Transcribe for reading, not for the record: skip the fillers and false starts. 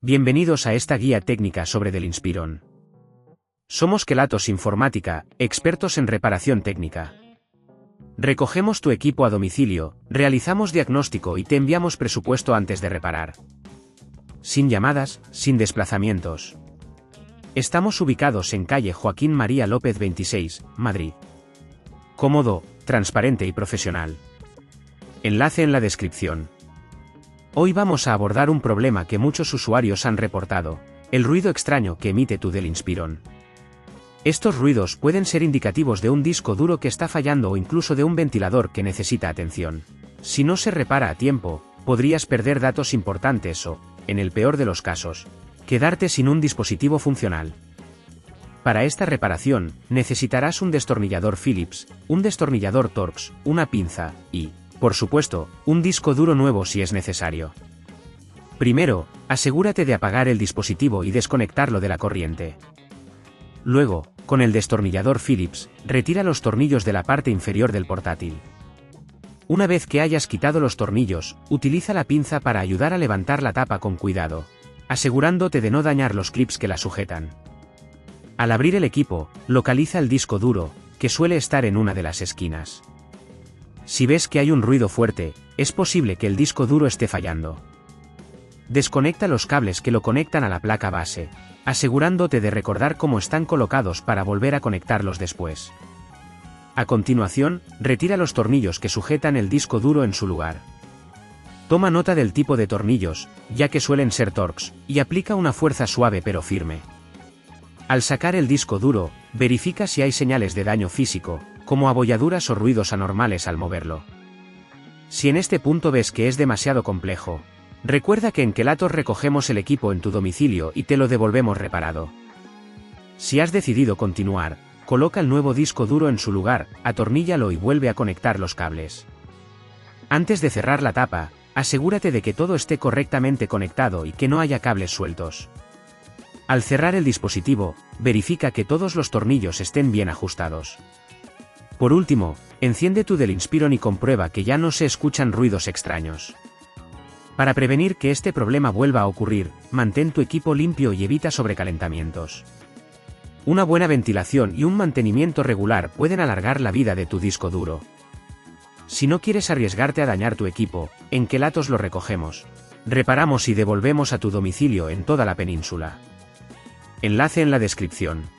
Bienvenidos a esta guía técnica sobre Dell Inspiron. Somos Kelatos Informática, expertos en reparación técnica. Recogemos tu equipo a domicilio, realizamos diagnóstico y te enviamos presupuesto antes de reparar. Sin llamadas, sin desplazamientos. Estamos ubicados en calle Joaquín María López 26, Madrid. Cómodo, transparente y profesional. Enlace en la descripción. Hoy vamos a abordar un problema que muchos usuarios han reportado: el ruido extraño que emite tu Dell Inspiron. Estos ruidos pueden ser indicativos de un disco duro que está fallando o incluso de un ventilador que necesita atención. Si no se repara a tiempo, podrías perder datos importantes o, en el peor de los casos, quedarte sin un dispositivo funcional. Para esta reparación, necesitarás un destornillador Phillips, un destornillador Torx, una pinza y, por supuesto, un disco duro nuevo si es necesario. Primero, asegúrate de apagar el dispositivo y desconectarlo de la corriente. Luego, con el destornillador Phillips, retira los tornillos de la parte inferior del portátil. Una vez que hayas quitado los tornillos, utiliza la pinza para ayudar a levantar la tapa con cuidado, asegurándote de no dañar los clips que la sujetan. Al abrir el equipo, localiza el disco duro, que suele estar en una de las esquinas. Si ves que hay un ruido fuerte, es posible que el disco duro esté fallando. Desconecta los cables que lo conectan a la placa base, asegurándote de recordar cómo están colocados para volver a conectarlos después. A continuación, retira los tornillos que sujetan el disco duro en su lugar. Toma nota del tipo de tornillos, ya que suelen ser Torx, y aplica una fuerza suave pero firme. Al sacar el disco duro, verifica si hay señales de daño físico, como abolladuras o ruidos anormales al moverlo. Si en este punto ves que es demasiado complejo, recuerda que en Kelatos recogemos el equipo en tu domicilio y te lo devolvemos reparado. Si has decidido continuar, coloca el nuevo disco duro en su lugar, atorníllalo y vuelve a conectar los cables. Antes de cerrar la tapa, asegúrate de que todo esté correctamente conectado y que no haya cables sueltos. Al cerrar el dispositivo, verifica que todos los tornillos estén bien ajustados. Por último, enciende tu Dell Inspiron y comprueba que ya no se escuchan ruidos extraños. Para prevenir que este problema vuelva a ocurrir, mantén tu equipo limpio y evita sobrecalentamientos. Una buena ventilación y un mantenimiento regular pueden alargar la vida de tu disco duro. Si no quieres arriesgarte a dañar tu equipo, en Kelatos lo recogemos, reparamos y devolvemos a tu domicilio en toda la península. Enlace en la descripción.